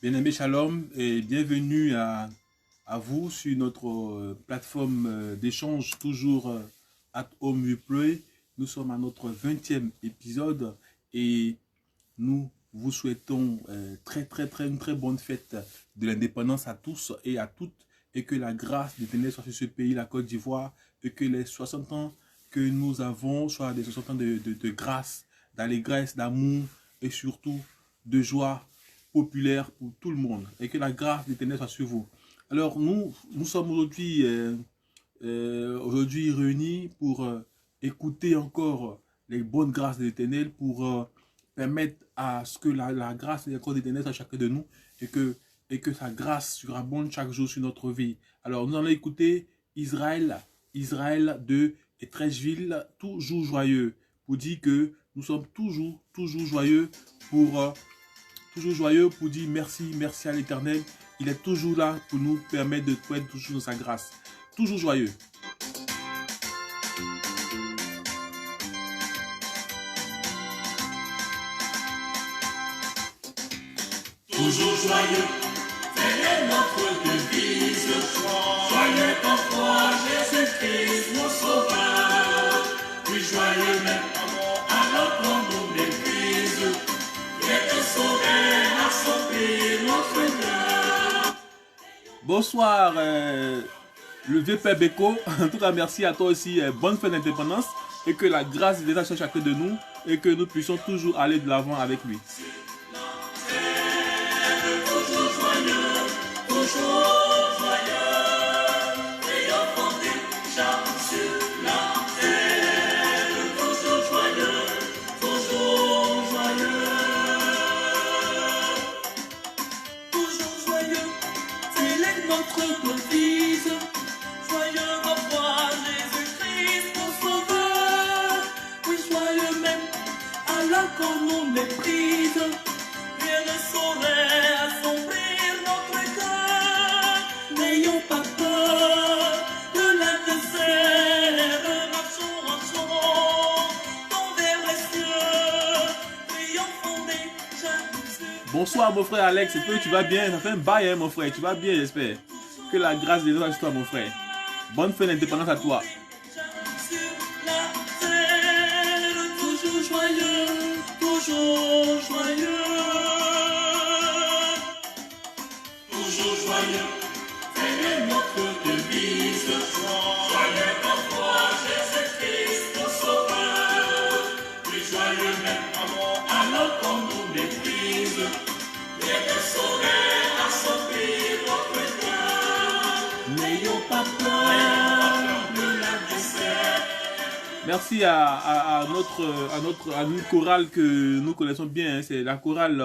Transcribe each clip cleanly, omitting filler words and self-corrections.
Bien-aimé Shalom et bienvenue à vous sur notre plateforme d'échange toujours at Home Replay. Nous sommes à notre 20e épisode et nous vous souhaitons une très bonne fête de l'indépendance à tous et à toutes et que la grâce d'Éternel soit sur ce pays, la Côte d'Ivoire, et que les 60 ans que nous avons soient des 60 ans de grâce, d'allégresse, d'amour et surtout de joie populaire pour tout le monde et que la grâce de l'Éternel soit sur vous. Alors nous sommes aujourd'hui réunis pour écouter encore les bonnes grâces de l'Éternel, pour permettre à ce que la grâce et la grâce de l'Éternel soit chacun de nous et que sa grâce surabonde chaque jour sur notre vie. Alors nous allons écouter Israël de Etrècheville, toujours joyeux, pour dire que nous sommes toujours joyeux pour dire merci à l'Éternel. Il est toujours là pour nous permettre de être toujours dans sa grâce. Toujours joyeux. Toujours joyeux, telle est notre devise. Joyeux qu'en toi, Jésus-Christ, mon sauveur. Plus joyeux même, alors qu'on nous méprise. Viens te sauver, assombrir notre cœur. Bonsoir, le vieux Père Beko. En tout cas, merci à toi aussi. Bonne fête d'indépendance. Et que la grâce de Dieu soit chacun de nous. Et que nous puissions toujours aller de l'avant avec lui. Toujours joyeux, toujours joyeux. Triomphant déjà sur la terre. Toujours joyeux, toujours joyeux. Toujours joyeux, telle est notre devise. Joyeux ma foi, Jésus-Christ, mon sauveur. Oui, joyeux même, alors qu'on nous méprise. Rien ne saurait assombrir notre cœur. N'ayons pas peur de l'adversaire. Marchons vers les cieux. Triomphons déjà sur. Bonsoir mon frère Alex, est-ce que tu vas bien? Ça fait un bail hein, mon frère, tu vas bien j'espère. Que la grâce de Dieu soit sur toi mon frère. Bonne fête d'indépendance à toi. Sur la terre, toujours joyeux, toujours joyeux. Toujours joyeux, telle est notre devise. Joyeux qu'en toi, Jésus-Christ, mon sauveur. Plus joyeux même, alors qu'on nous méprise. Viens te sauver, assombrir notre cœur. N'ayons pas peur de l'adversaire. Merci à une chorale que nous connaissons bien. Hein. C'est la chorale,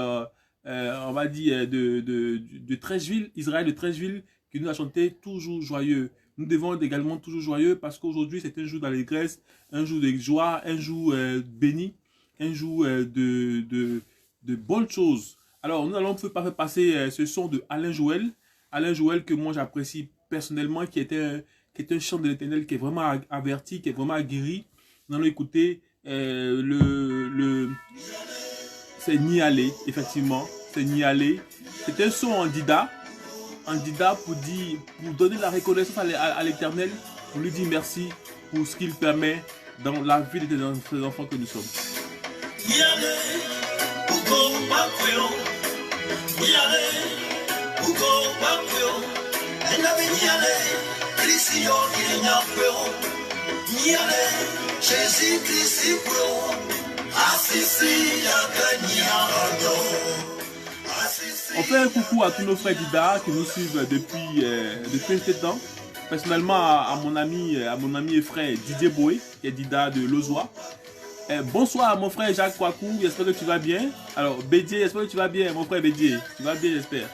on va dire, de Treichville, Israël de Treichville, qui nous a chanté toujours joyeux. Nous devons être également toujours joyeux parce qu'aujourd'hui c'est un jour d'allégresse, un jour de joie, un jour béni, un jour de bonnes choses. Alors nous allons pas faire passer ce son de Alain Joël que moi j'apprécie personnellement, qui est un chant de l'Éternel qui est vraiment averti, qui est vraiment aguerri. Nous allons écouter c'est N'y aller, effectivement, c'est N'y aller. C'est un son en dida pour donner la reconnaissance à l'Éternel, pour lui dire merci pour ce qu'il permet dans la vie de ses enfants que nous sommes. Y aller, Ugo Papio. Y aller, Ugo Papio. Elle avait y aller, Christio qui n'y a pas. Y aller, Jésus-Christ pour. Assisi à Gagniado. On fait un coucou à tous nos frères Dida qui nous suivent depuis ce temps. Personnellement à mon ami et frère Didier Boé, qui est Dida de Lozois. Bonsoir à mon frère Jacques Kwakou, j'espère que tu vas bien. Alors Bédier, j'espère que tu vas bien, mon frère Bédier. Tu vas bien, j'espère.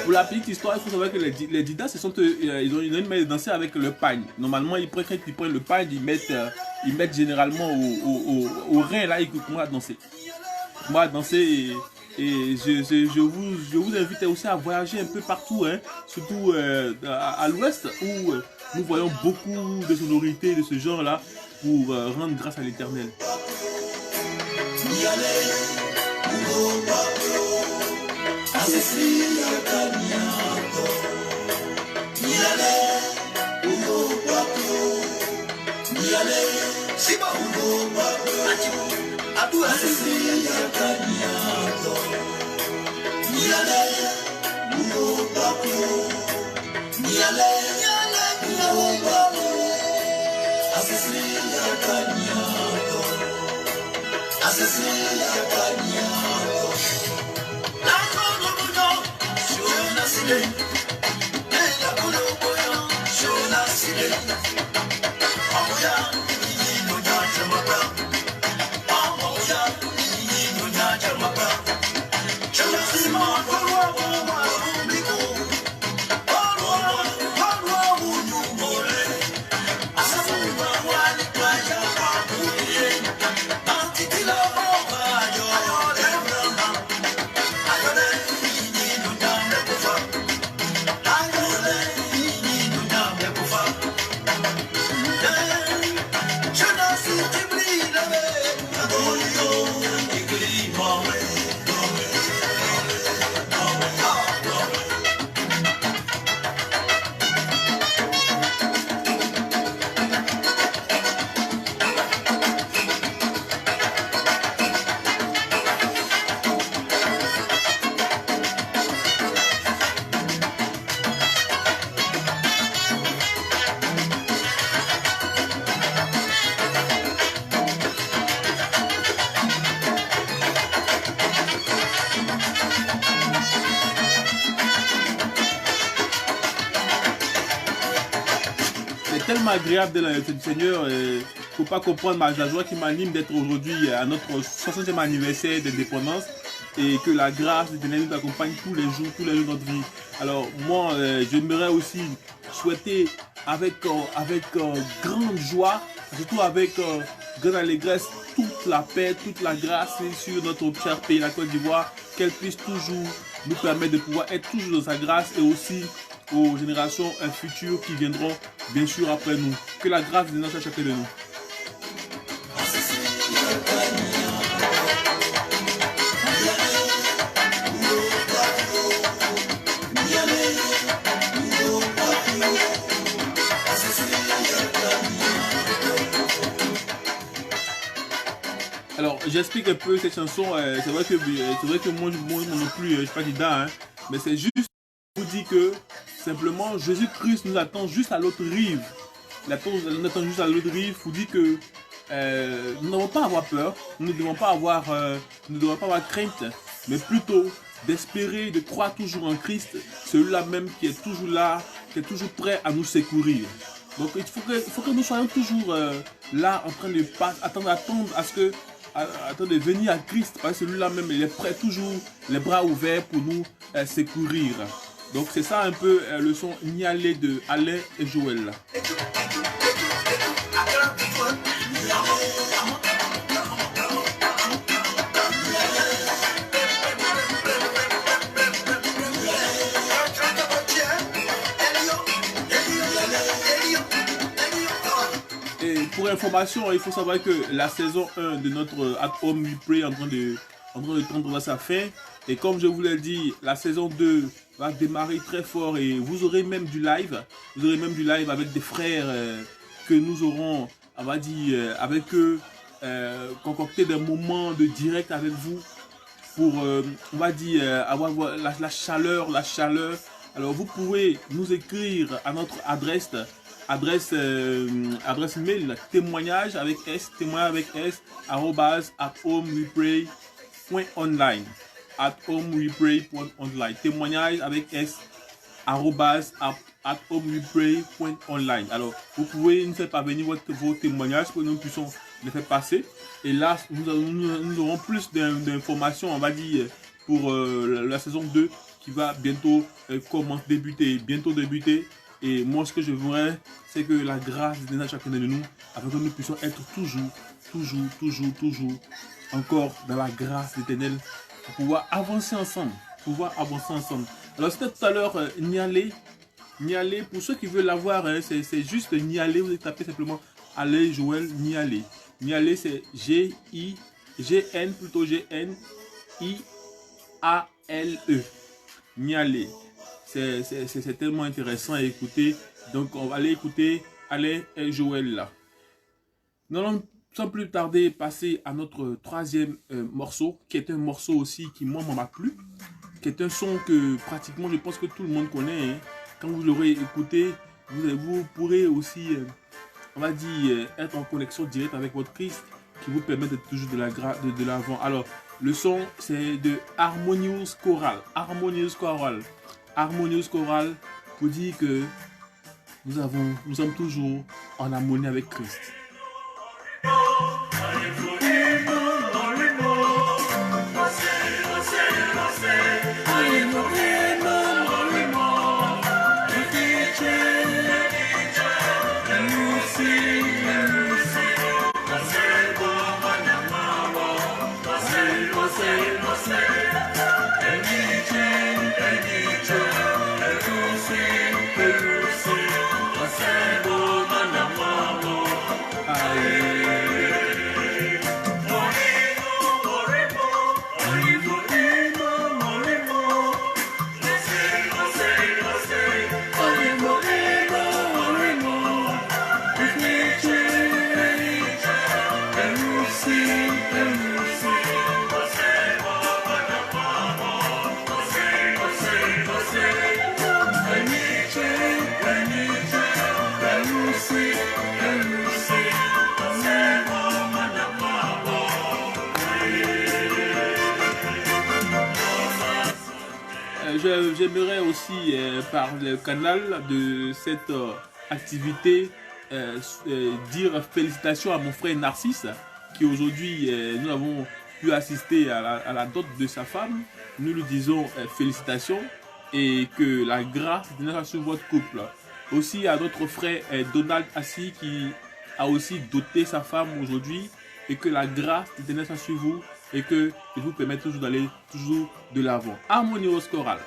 Pour la petite histoire, il faut savoir que les Didas, ils ont une manière de danser avec le pagne. Normalement, quand ils prennent le pagne, ils mettent ils mettent généralement au rein, là, ils commencent à danser. Moi, à danser et je vous invite aussi à voyager un peu partout, hein, surtout à l'ouest où nous voyons beaucoup de sonorités de ce genre-là pour rendre grâce à l'Éternel. C'est tellement agréable de l'être du Seigneur. Il ne faut pas comprendre la joie qui m'anime d'être aujourd'hui à notre 60e anniversaire d'indépendance et que la grâce de l'Éternel nous accompagne tous les jours de notre vie. Alors moi, j'aimerais aussi souhaiter avec grande joie, surtout avec grande allégresse, toute la paix, toute la grâce sur notre cher pays, la Côte d'Ivoire, qu'elle puisse toujours nous permettre de pouvoir être toujours dans sa grâce et aussi aux générations futures qui viendront bien sûr après nous. Que la grâce de notre chacun de nous. Alors j'explique un peu cette chanson. C'est vrai que moi non plus, je ne suis pas dedans, hein, mais c'est juste pour vous dire que simplement Jésus-Christ nous attend juste à l'autre rive. Il nous attend juste à l'autre rive pour dire que nous ne devons pas avoir peur, nous ne devons pas avoir crainte, mais plutôt d'espérer, de croire toujours en Christ, celui-là même qui est toujours là, qui est toujours prêt à nous secourir. Donc il faut que nous soyons toujours là en train de attendre à ce que de venir à Christ, parce que celui-là même il est prêt toujours, les bras ouverts pour nous secourir. Donc c'est ça un peu le son Nialé de Alain et Joël. Et pour information, il faut savoir que la saison 1 de notre At Home We Pray est en train de tendre à sa fin. Et comme je vous l'ai dit, la saison 2 va démarrer très fort et vous aurez même du live. Vous aurez même du live avec des frères que nous aurons, on va dire, avec eux, concocter des moments de direct avec vous pour, on va dire, avoir la chaleur. Alors vous pouvez nous écrire à notre adresse mail témoignage avec s @homewepray.online @homewepray.online témoignage avec s @homewepray.online. Alors vous pouvez nous faire parvenir vos témoignages pour que nous puissions les faire passer et là nous aurons plus d'informations, on va dire, pour la saison 2 qui va bientôt débuter Et moi, ce que je voudrais, c'est que la grâce vienne à chacun de nous, afin que nous puissions être toujours encore dans la grâce éternelle, pour pouvoir avancer ensemble. Alors, c'était tout à l'heure Nialé. Nialé, pour ceux qui veulent l'avoir, hein, c'est juste Nialé. Vous tapez simplement Allez Joël Nialé. Nialé, c'est G-N, plutôt G-N-I-A-L-E. Nialé. C'est tellement intéressant à écouter. Donc, on va aller écouter Allez Joël là. Nous allons sans plus tarder passer à notre troisième morceau, qui est un morceau aussi qui, moi, m'a plu. Qui est un son que pratiquement, je pense que tout le monde connaît. Hein. Quand vous l'aurez écouté, vous pourrez aussi, on va dire, être en connexion directe avec votre Christ, qui vous permet d'être toujours de l'avant. Alors, le son, c'est de Harmonious Choral. Harmonious Choral, pour dire que nous sommes toujours en harmonie avec Christ. J'aimerais aussi, par le canal de cette activité, dire félicitations à mon frère Narcisse, qui aujourd'hui, nous avons pu assister à la dot de sa femme. Nous lui disons félicitations et que la grâce vienne sur votre couple. Aussi à notre frère Donald Assis, qui a aussi doté sa femme aujourd'hui, et que la grâce vienne sur vous et que il vous permet toujours d'aller toujours de l'avant. Harmonious Choral.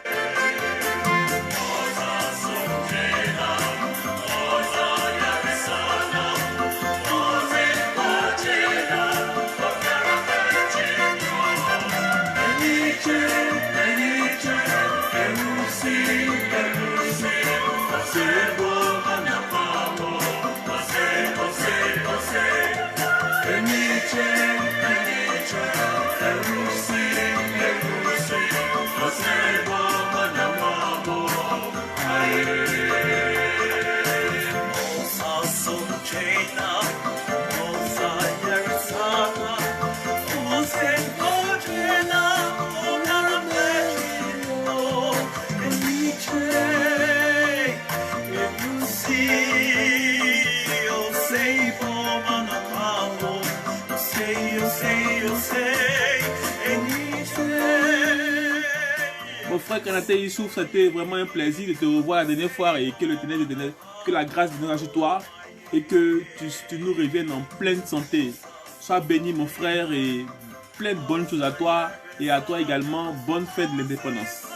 Mon frère Kanaté Issouf, c'était vraiment un plaisir de te revoir la dernière fois et que que la grâce vienne sur toi et que tu nous reviennes en pleine santé. Sois béni mon frère et plein de bonnes choses à toi et à toi également. Bonne fête de l'indépendance.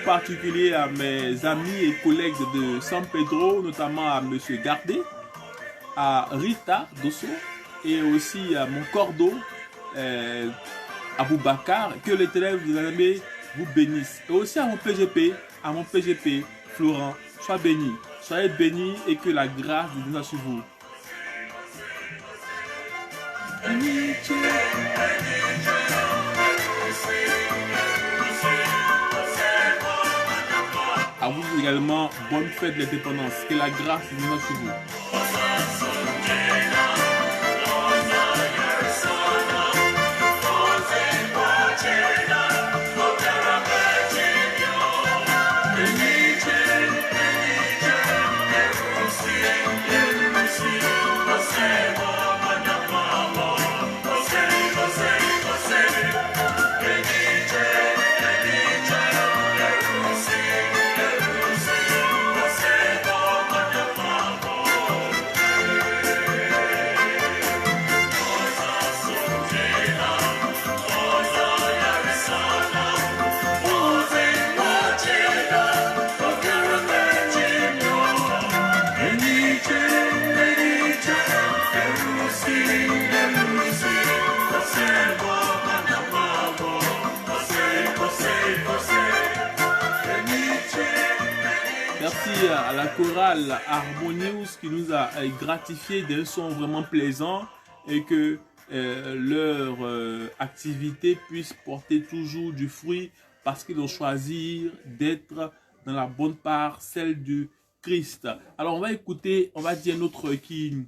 Particulier à mes amis et collègues de San Pedro, notamment à M. Gardé, à Rita Dosso et aussi à mon cordeau, Aboubakar. Que l'Éternel vous aimez, vous bénisse. Et aussi à mon PGP, Florent, sois béni. Soyez bénis et que la grâce de Dieu soit sur vous. À vous également, bonne fête de l'indépendance. Que la grâce de Dieu soit sur vous. Merci à la chorale Harmonious qui nous a gratifié d'un son vraiment plaisant et que leur activité puisse porter toujours du fruit parce qu'ils ont choisi d'être dans la bonne part, celle du Christ. Alors on va écouter, on va dire un autre qui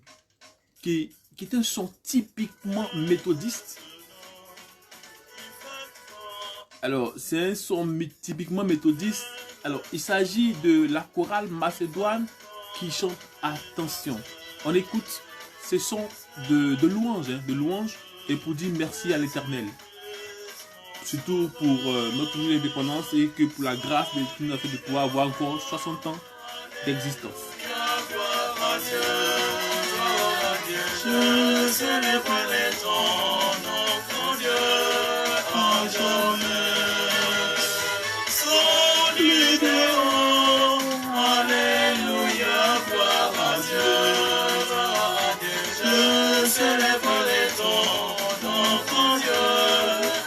est un son typiquement méthodiste. Alors c'est un son typiquement méthodiste. Alors, il s'agit de la chorale macédoine qui chante Attention. On écoute ces sons de louange, et pour dire merci à l'Éternel. Surtout pour notre indépendance et que pour la grâce de Dieu nous a fait de pouvoir avoir encore 60 ans d'existence. Je célébrerai ton nom, mon Dieu, en journée. Alléluia, gloire à Dieu. Je célébrerai ton nom, mon Dieu,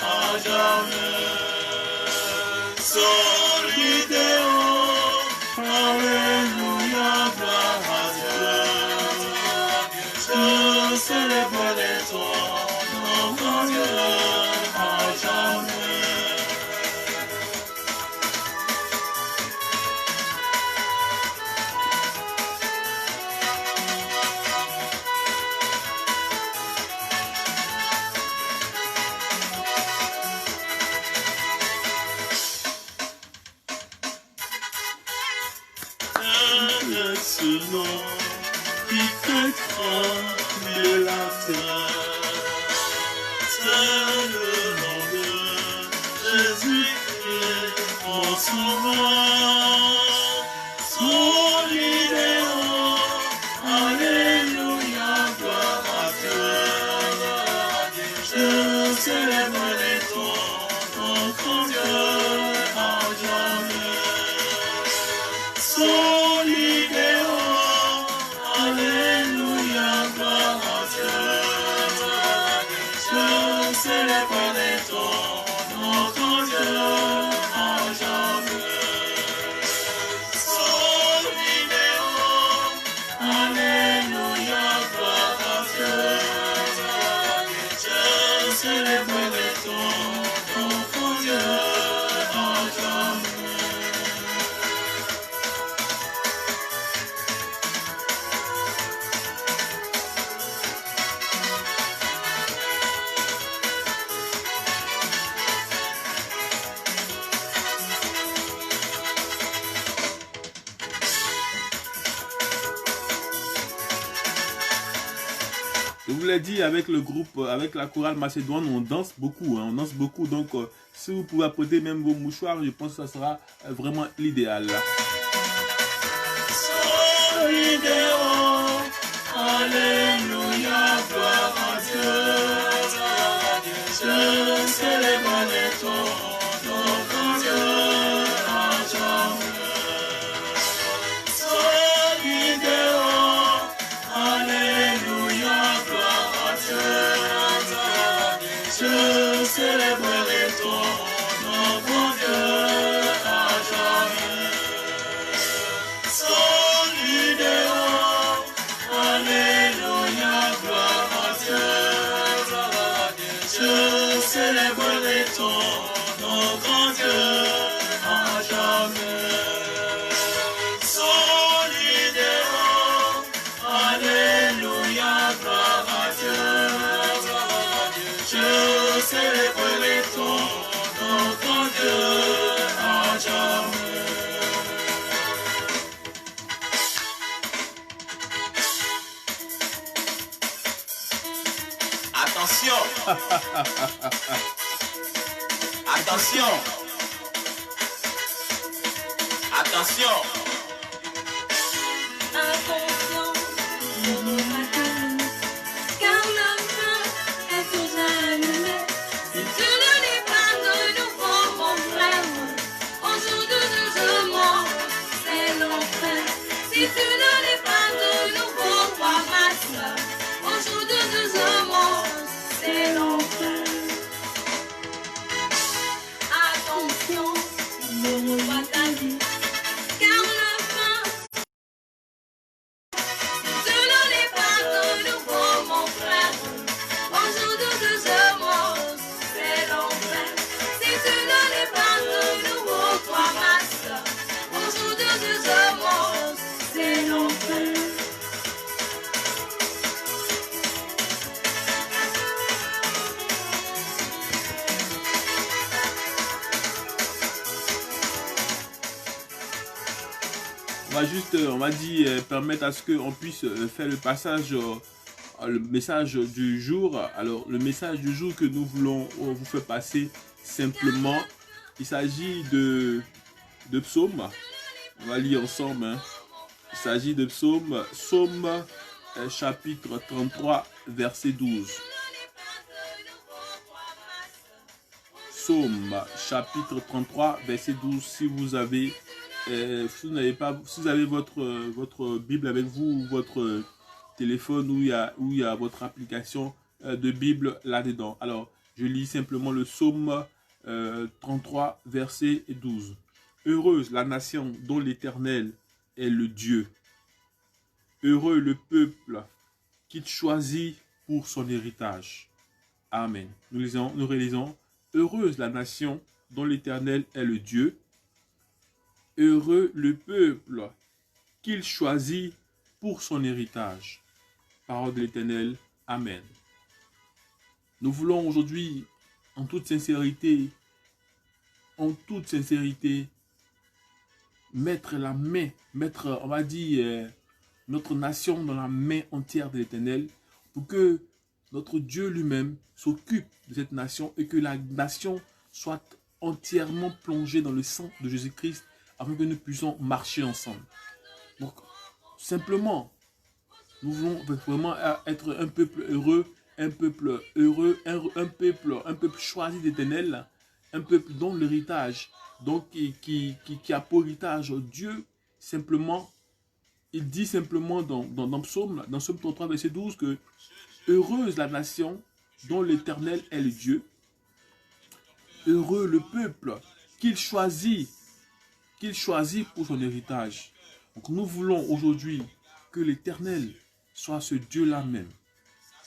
à jamais. Solidéo, alléluia, gloire à Dieu. Je célébrerai ton nom, mon Dieu, à jamais. Ce nom qui fait trembler la terre, c'est le nom de Jésus-Christ, mon sauveur. Solidéo, alléluia, gloire à Dieu. Je célébrerai ton Dieu à jamais. Solidéo, alléluia, gloire à Dieu. Je célébrerai ton Dieu à jamais. Solidéo, alléluia, gloire à Dieu. Je célébrerai ton Dieu à jamais. Je vous l'ai dit, avec le groupe, avec la chorale macédoine, on danse beaucoup. On danse beaucoup. Donc, si vous pouvez apporter même vos mouchoirs, je pense que ça sera vraiment l'idéal. Solidéo, alléluia, gloire à Dieu. Je célébrerai ton Dieu à jamais. Solidéo, alléluia. célébrerai ton nom, mon Dieu, à jamais. Solidéo, alléluia, gloire à Dieu, je célébrerai ton nom, grand Dieu, à jamais. Solidéo, alléluia, gloire à Dieu, je célébrerai ton nom, grand Dieu, à jamais. Attention. Attention. Attention. Attention, ne nous pas car le feu est déjà allumé. Si tu ne n'es pas de nouveau, mon frère, au jour de jugement, c'est l'enfer. Si tu ne n'es pas de nouveau, toi, ma soeur, au jour de jugement, c'est l'enfer. Attention, ne nous pas car le feu. Tu ne l'es pas de nouveau, mon frère. Au jour de jugement, c'est l'enfer. Si tu ne l'es pas de nouveau, toi, ma soeur, au jour de jugement, c'est l'enfer. On va dire, permettre à ce qu'on puisse faire le passage, le message du jour. Alors, le message du jour que nous voulons vous faire passer simplement, il s'agit de psaume. On va lire ensemble. Hein. Il s'agit de psaume, chapitre 33, verset 12. Psaume, chapitre 33, verset 12. Si vous avez... si vous avez votre Bible avec vous, votre téléphone où il y a votre application de Bible là-dedans. Alors, je lis simplement le psaume 33, verset 12. Heureuse la nation dont l'Éternel est le Dieu. Heureux le peuple qu'il choisit pour son héritage. Amen. Nous réalisons. Heureuse la nation dont l'Éternel est le Dieu. Heureux le peuple qu'il choisit pour son héritage. Parole de l'Éternel. Amen. Nous voulons aujourd'hui, en toute sincérité, mettre on va dire, notre nation dans la main entière de l'Éternel pour que notre Dieu lui-même s'occupe de cette nation et que la nation soit entièrement plongée dans le sang de Jésus-Christ afin que nous puissions marcher ensemble. Donc, simplement, nous voulons vraiment être un peuple heureux, un peuple choisi d'Éternel, un peuple dont l'héritage, donc qui a pour héritage Dieu. Simplement, il dit simplement dans Psaume 33, verset 12, que heureuse la nation dont l'Éternel est le Dieu, heureux le peuple qu'il choisit pour son héritage. Donc nous voulons aujourd'hui que l'Éternel soit ce Dieu-là même,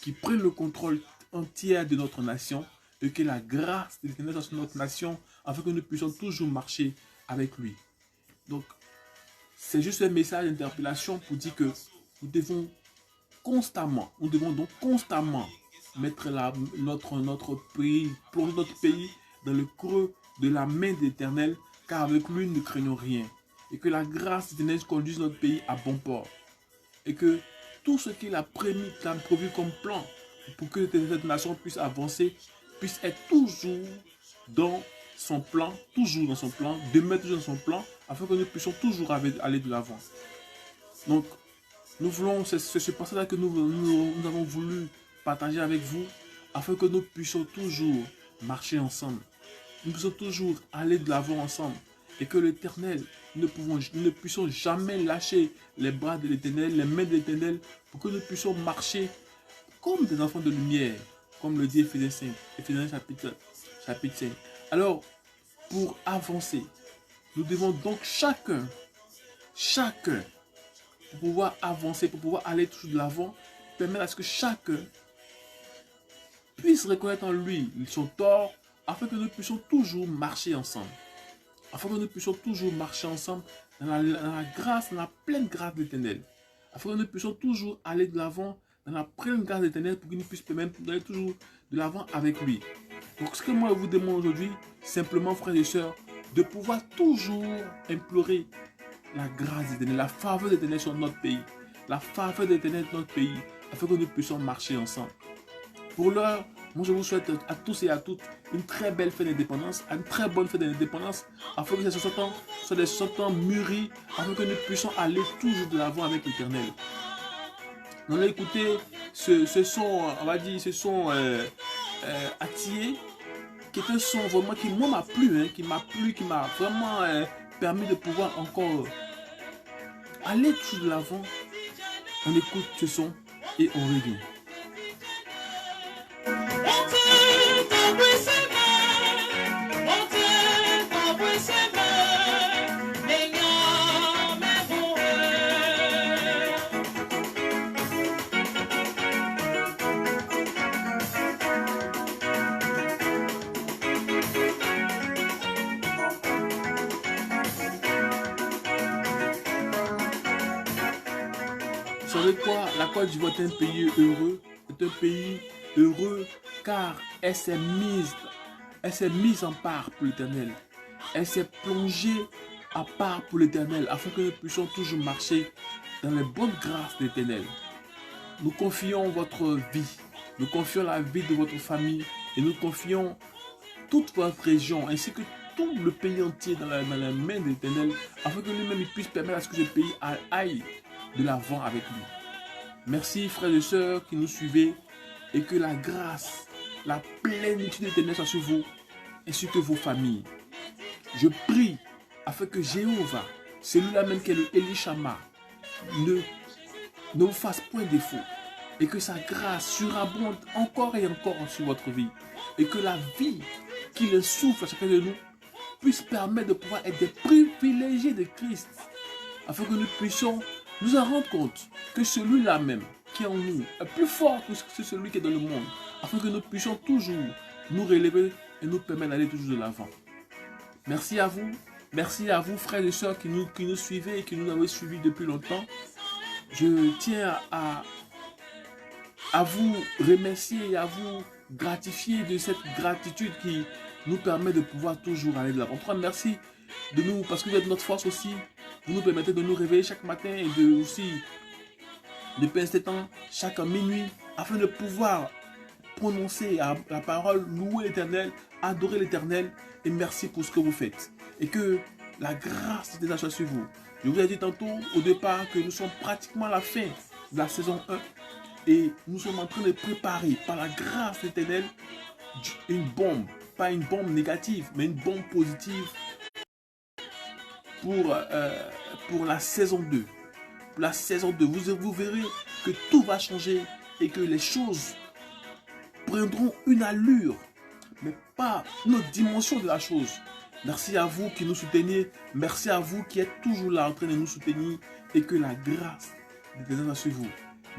qui prenne le contrôle entier de notre nation et que la grâce de l'Éternel soit sur notre nation afin que nous puissions toujours marcher avec lui. Donc, c'est juste un message d'interpellation pour dire que nous devons donc constamment mettre notre pays, plonger notre pays dans le creux de la main de l'Éternel, car avec lui nous ne craignons rien. Et que la grâce de l'Éternel conduise notre pays à bon port. Et que tout ce qu'il a prévu comme plan pour que cette nation puisse avancer, puisse être toujours dans son plan, demeurer toujours dans son plan, afin que nous puissions toujours aller de l'avant. Donc, nous voulons, c'est ce passage-là que nous avons voulu partager avec vous, afin que nous puissions toujours marcher ensemble. Nous puissions toujours aller de l'avant ensemble. Et que l'Éternel, nous ne puissions jamais lâcher les bras de l'Éternel, les mains de l'Éternel, pour que nous puissions marcher comme des enfants de lumière, comme le dit Éphésiens 5, Éphésiens chapitre 5. Alors, pour avancer, nous devons donc chacun, pour pouvoir avancer, pour pouvoir aller toujours de l'avant, permettre à ce que chacun puisse reconnaître en lui son tort, afin que nous puissions toujours marcher ensemble. Afin que nous puissions toujours marcher ensemble dans la grâce, dans la pleine grâce de l'Éternel. Afin que nous puissions toujours aller de l'avant dans la pleine grâce de l'Éternel pour qu'il nous puisse permettre d'aller toujours de l'avant avec lui. Donc ce que moi je vous demande aujourd'hui, simplement frères et sœurs, de pouvoir toujours implorer la grâce de l'Éternel, la faveur de l'Éternel sur notre pays. La faveur de l'Éternel sur notre pays, afin que nous puissions marcher ensemble. Pour l'heure, moi je vous souhaite à tous et à toutes une très belle fête d'indépendance, une très bonne fête d'indépendance, afin que ces 60 ans soient des 60 ans mûris, afin que nous puissions aller toujours de l'avant avec l'Éternel. On a écouté ce son, on va dire, ce son attillé, qui est un son vraiment qui moi m'a plu, qui m'a vraiment permis de pouvoir encore aller toujours de l'avant. On écoute ce son et on revient. Vous savez quoi? La Côte d'Ivoire est un pays heureux. C'est un pays heureux car elle s'est mise en part pour l'Éternel. Elle s'est plongée à part pour l'Éternel afin que nous puissions toujours marcher dans les bonnes grâces de l'Éternel. Nous confions votre vie. Nous confions la vie de votre famille et nous confions toute votre région ainsi que tout le pays entier dans la main de l'Éternel afin que lui-même puisse permettre à ce que ce pays aille de l'avant avec lui. Merci frères et sœurs qui nous suivez et que la grâce, la plénitude de l'Éternel soit sur vous ainsi que vos familles. Je prie afin que Jéhovah, celui-là même qui est le Elishama, ne vous fasse point défaut et que sa grâce surabonde encore et encore sur votre vie et que la vie qu'il insouffle à chacun de nous puisse permettre de pouvoir être des privilégiés de Christ afin que nous puissions nous en rendre compte que celui-là même qui est en nous est plus fort que celui qui est dans le monde afin que nous puissions toujours nous relever et nous permettre d'aller toujours de l'avant. Merci à vous frères et sœurs qui nous suivez et qui nous avez suivis depuis longtemps. Je tiens à vous remercier et à vous gratifier de cette gratitude qui nous permet de pouvoir toujours aller de l'avant. Merci de nous, parce que vous êtes notre force aussi. Vous nous permettez de nous réveiller chaque matin et de passer ce temps chaque minuit afin de pouvoir prononcer la parole, louer l'Éternel, adorer l'Éternel et merci pour ce que vous faites. Et que la grâce de Dieu soit sur vous. Je vous ai dit tantôt au départ que nous sommes pratiquement à la fin de la saison 1 et nous sommes en train de préparer par la grâce de l'Éternel une bombe, pas une bombe négative mais une bombe positive pour la saison 2. Pour la saison 2, vous verrez que tout va changer et que les choses prendront une allure, mais pas une autre dimension de la chose. Merci à vous qui nous soutenez. Merci à vous qui êtes toujours là en train de nous soutenir et que la grâce de Dieu soit sur vous.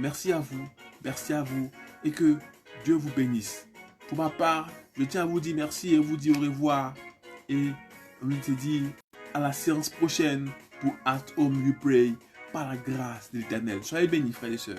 Merci à vous et que Dieu vous bénisse. Pour ma part, je tiens à vous dire merci et vous dire au revoir et on se dit à la séance prochaine pour At Home You Pray par la grâce de l'Éternel. Soyez bénis frères et sœurs.